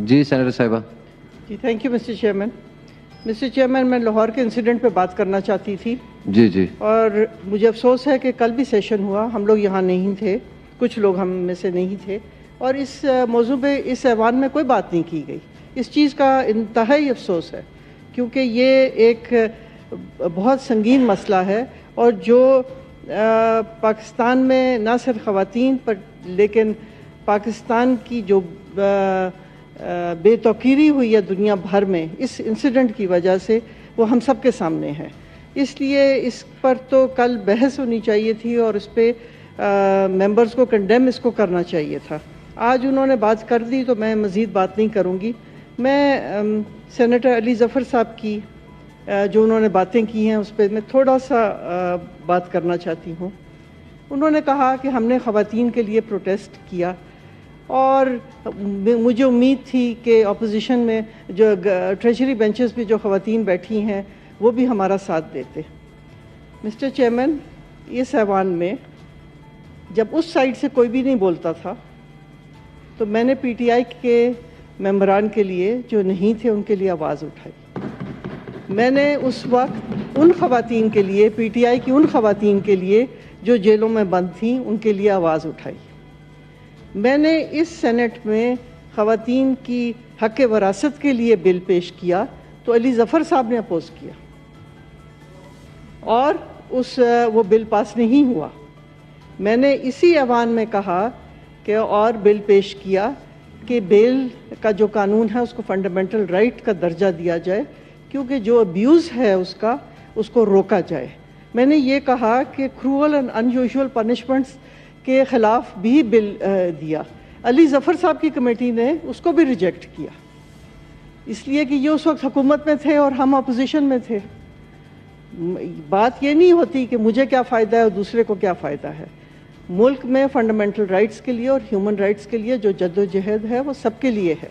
جی senator صاحبہ. جی thank you mister chairman. Mister chairman, میں لاہور کے انسیڈنٹ پہ بات کرنا چاہتی تھی. جی اور مجھے افسوس ہے کہ کل بھی سیشن ہوا، ہم لوگ یہاں نہیں تھے، کچھ لوگ ہم میں سے نہیں تھے، اور اس موضوع پہ اس ایوان میں کوئی بات نہیں کی گئی. اس چیز کا انتہائی افسوس ہے، کیونکہ یہ ایک بہت سنگین مسئلہ ہے، اور جو پاکستان میں نہ صرف خواتین پر لیکن پاکستان کی جو بے توقیری ہوئی ہے دنیا بھر میں اس انسیڈنٹ کی وجہ سے، وہ ہم سب کے سامنے ہے. اس لیے اس پر تو کل بحث ہونی چاہیے تھی، اور اس پہ ممبرز کو کنڈیم اس کو کرنا چاہیے تھا. آج انہوں نے بات کر دی تو میں مزید بات نہیں کروں گی. میں سینیٹر علی ظفر صاحب کی جو انہوں نے باتیں کی ہیں اس پہ میں تھوڑا سا بات کرنا چاہتی ہوں. انہوں نے کہا کہ ہم نے خواتین کے لیے پروٹیسٹ کیا، اور مجھے امید تھی کہ اپوزیشن میں جو ٹریجری بینچز پہ جو خواتین بیٹھی ہیں وہ بھی ہمارا ساتھ دیتے. مسٹر چیئرمین، اس ایوان میں جب اس سائڈ سے کوئی بھی نہیں بولتا تھا تو میں نے پی ٹی آئی کے ممبران کے لیے جو نہیں تھے ان کے لیے آواز اٹھائی. میں نے اس وقت ان خواتین کے لیے، پی ٹی آئی کی ان خواتین کے لیے جو جیلوں میں بند تھیں، ان کے لیے آواز اٹھائی. میں نے اس سینٹ میں خواتین کی حق وراثت کے لیے بل پیش کیا تو علی ظفر صاحب نے اپوز کیا، اور وہ بل پاس نہیں ہوا. میں نے اسی ایوان میں کہا کہ اور بل پیش کیا کہ بیل کا جو قانون ہے اس کو فنڈامنٹل رائٹ کا درجہ دیا جائے، کیونکہ جو ابیوز ہے اس کو روکا جائے. میں نے یہ کہا کہ کروئل اینڈ انیوژول پنشمنٹس کے خلاف بھی بل دیا. علی ظفر صاحب کی کمیٹی نے اس کو بھی ریجیکٹ کیا، اس لیے کہ یہ اس وقت حکومت میں تھے اور ہم اپوزیشن میں تھے. بات یہ نہیں ہوتی کہ مجھے کیا فائدہ ہے اور دوسرے کو کیا فائدہ ہے. ملک میں فنڈامنٹل رائٹس کے لیے اور ہیومن رائٹس کے لیے جو جد و جہد ہے وہ سب کے لیے ہے.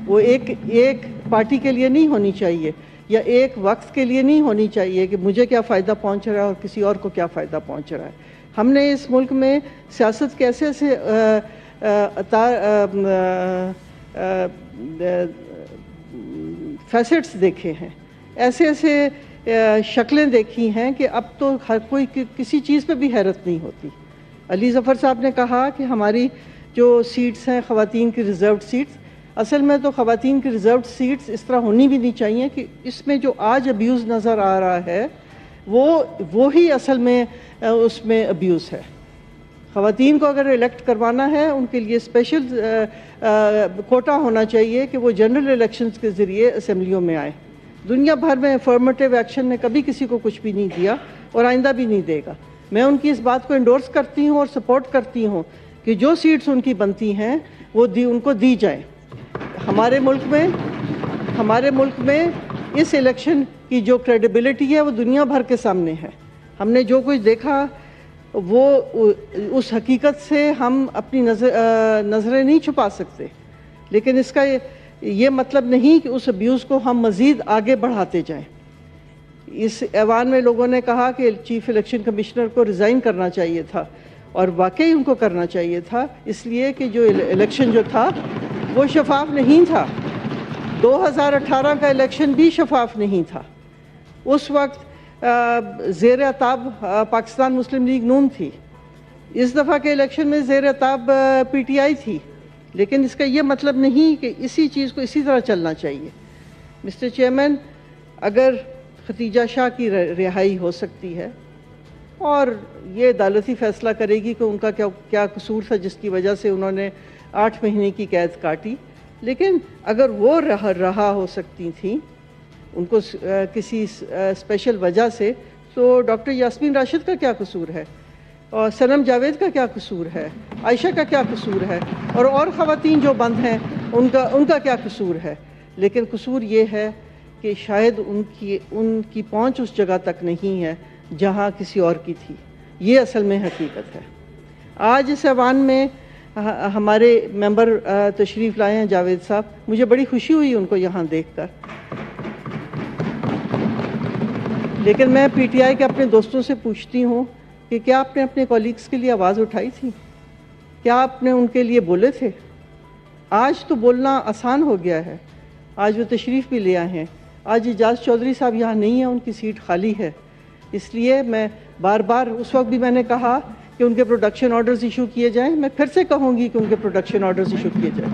وہ ایک پارٹی کے لیے نہیں ہونی چاہیے، یا ایک وقت کے لیے نہیں ہونی چاہیے کہ مجھے کیا فائدہ پہنچ رہا ہے اور کسی اور کو کیا فائدہ پہنچ رہا ہے. ہم نے اس ملک میں سیاست کے ایسے ایسے فیسٹس دیکھے ہیں، ایسے ایسے شکلیں دیکھی ہیں کہ اب تو ہر کوئی کسی چیز پہ بھی حیرت نہیں ہوتی. علی ظفر صاحب نے کہا کہ ہماری جو سیٹس ہیں خواتین کی ریزروڈ سیٹس، اصل میں تو خواتین کی ریزروڈ سیٹس اس طرح ہونی بھی نہیں چاہیے کہ اس میں جو آج ابیوز نظر آ رہا ہے وہی اصل میں اس میں ابیوز ہے. خواتین کو اگر الیکٹ کروانا ہے ان کے لیے اسپیشل کوٹا ہونا چاہیے کہ وہ جنرل الیکشنز کے ذریعے اسمبلیوں میں آئیں. دنیا بھر میں افرمیٹیو ایکشن نے کبھی کسی کو کچھ بھی نہیں دیا اور آئندہ بھی نہیں دے گا. میں ان کی اس بات کو انڈورس کرتی ہوں اور سپورٹ کرتی ہوں کہ جو سیٹس ان کی بنتی ہیں وہ ان کو دی جائیں. ہمارے ملک میں اس الیکشن کی جو کریڈیبلٹی ہے وہ دنیا بھر کے سامنے ہے. ہم نے جو کچھ دیکھا وہ اس حقیقت سے ہم اپنی نظریں نہیں چھپا سکتے، لیکن اس کا یہ مطلب نہیں کہ اس ابیوز کو ہم مزید آگے بڑھاتے جائیں. اس ایوان میں لوگوں نے کہا کہ چیف الیکشن کمشنر کو ریزائن کرنا چاہیے تھا، اور واقعی ان کو کرنا چاہیے تھا، اس لیے کہ جو الیکشن جو تھا وہ شفاف نہیں تھا. 2018 کا الیکشن بھی شفاف نہیں تھا. اس وقت زیر عتاب پاکستان مسلم لیگ نون تھی. اس دفعہ کے الیکشن میں زیر عتاب پی ٹی آئی تھی، لیکن اس کا یہ مطلب نہیں کہ اسی چیز کو اسی طرح چلنا چاہیے. مسٹر چیئرمین، اگر ختیجہ شاہ کی رہائی ہو سکتی ہے اور یہ عدالتی فیصلہ کرے گی کہ ان کا کیا قصور تھا جس کی وجہ سے انہوں نے 8 مہینے کی قید کاٹی، لیکن اگر وہ رہا ہو سکتی تھیں ان کو کسی اسپیشل وجہ سے، تو ڈاکٹر یاسمین راشد کا کیا قصور ہے، اور صنم جاوید کا کیا قصور ہے، عائشہ کا کیا قصور ہے، اور خواتین جو بند ہیں ان کا کیا قصور ہے. لیکن قصور یہ ہے کہ شاید ان کی پہنچ اس جگہ تک نہیں ہے جہاں کسی اور کی تھی. یہ اصل میں حقیقت ہے. آج اس ایوان میں ہمارے ممبر تشریف لائے ہیں جاوید صاحب، مجھے بڑی خوشی ہوئی ان کو یہاں دیکھ کر. لیکن میں پی ٹی آئی کے اپنے دوستوں سے پوچھتی ہوں کہ کیا آپ نے اپنے کولیگز کے لیے آواز اٹھائی تھی؟ کیا آپ نے ان کے لیے بولے تھے؟ آج تو بولنا آسان ہو گیا ہے، آج وہ تشریف بھی لے آئے ہیں. آج اعجاز چودھری صاحب یہاں نہیں ہیں، ان کی سیٹ خالی ہے. اس لیے میں بار بار اس وقت بھی میں نے کہا کہ ان کے پروڈکشن آرڈرز ایشو کیے جائیں، میں پھر سے کہوں گی کہ ان کے پروڈکشن آرڈرز ایشو کیے جائیں.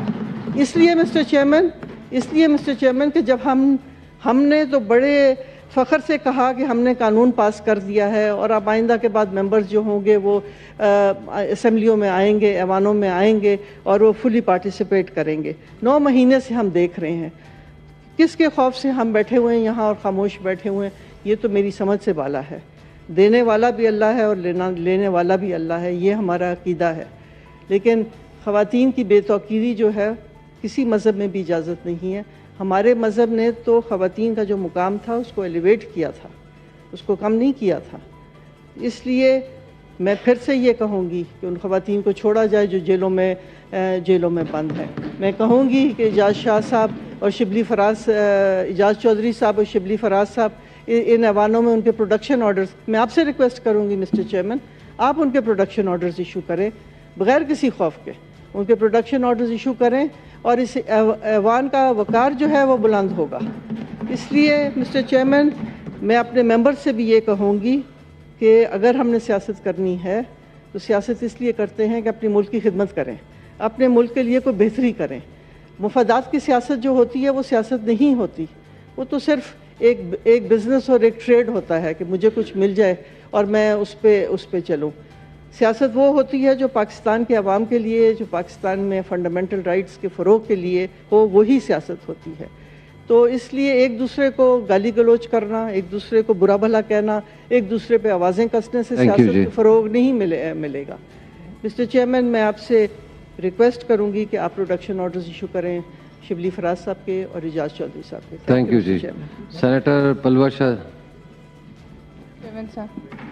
اس لیے مسٹر چیئرمین کہ جب ہم نے تو بڑے فخر سے کہا کہ ہم نے قانون پاس کر دیا ہے اور اب آئندہ کے بعد ممبرز جو ہوں گے وہ اسمبلیوں میں آئیں گے، ایوانوں میں آئیں گے اور وہ فلی پارٹیسپیٹ کریں گے. 9 مہینے سے ہم دیکھ رہے ہیں، کس کے خوف سے ہم بیٹھے ہوئے ہیں یہاں اور خاموش بیٹھے ہوئے ہیں. یہ تو میری سمجھ سے بالا ہے. دینے والا بھی اللہ ہے اور لینے والا بھی اللہ ہے، یہ ہمارا عقیدہ ہے. لیکن خواتین کی بے توقیری جو ہے کسی مذہب میں بھی اجازت نہیں ہے. ہمارے مذہب نے تو خواتین کا جو مقام تھا اس کو ایلیویٹ کیا تھا، اس کو کم نہیں کیا تھا. اس لیے میں پھر سے یہ کہوں گی کہ ان خواتین کو چھوڑا جائے جو جیلوں میں بند ہیں. میں کہوں گی کہ اعجاز شاہ صاحب اور اعجاز چودھری صاحب اور شبلی فراز صاحب ان ایوانوں میں ان کے پروڈکشن آرڈرز، میں آپ سے ریکویسٹ کروں گی مسٹر چیئرمین، آپ ان کے پروڈکشن آرڈرز ایشو کریں بغیر کسی خوف کے. ان کے پروڈکشن آرڈرز ایشو کریں اور اس ایوان کا وقار جو ہے وہ بلند ہوگا. اس لیے مسٹر چیئرمین میں اپنے ممبر سے بھی یہ کہوں گی کہ اگر ہم نے سیاست کرنی ہے تو سیاست اس لیے کرتے ہیں کہ اپنے ملک کی خدمت کریں، اپنے ملک کے لیے کوئی بہتری کریں. مفادات کی سیاست جو ہوتی ہے وہ سیاست نہیں ہوتی، وہ تو صرف ایک بزنس اور ایک ٹریڈ ہوتا ہے کہ مجھے کچھ مل جائے اور میں اس پہ چلوں. سیاست وہ ہوتی ہے جو پاکستان کے عوام کے لیے، جو پاکستان میں فنڈامنٹل رائٹس کے فروغ کے لیے ہو، وہی سیاست ہوتی ہے. تو اس لیے ایک دوسرے کو گالی گلوچ کرنا، ایک دوسرے کو برا بھلا کہنا، ایک دوسرے پہ آوازیں کسنے سے سیاست کو فروغ نہیں ملے گا. مسٹر چیئرمین میں آپ سے ریکویسٹ کروں گی کہ آپ پروڈکشن آرڈرز ایشو کریں شبلی فراز صاحب کے اور اعجاز چودھری صاحب کے. تھینک یو جی. سینیٹر پلور شاہ. چیئرمین صاحب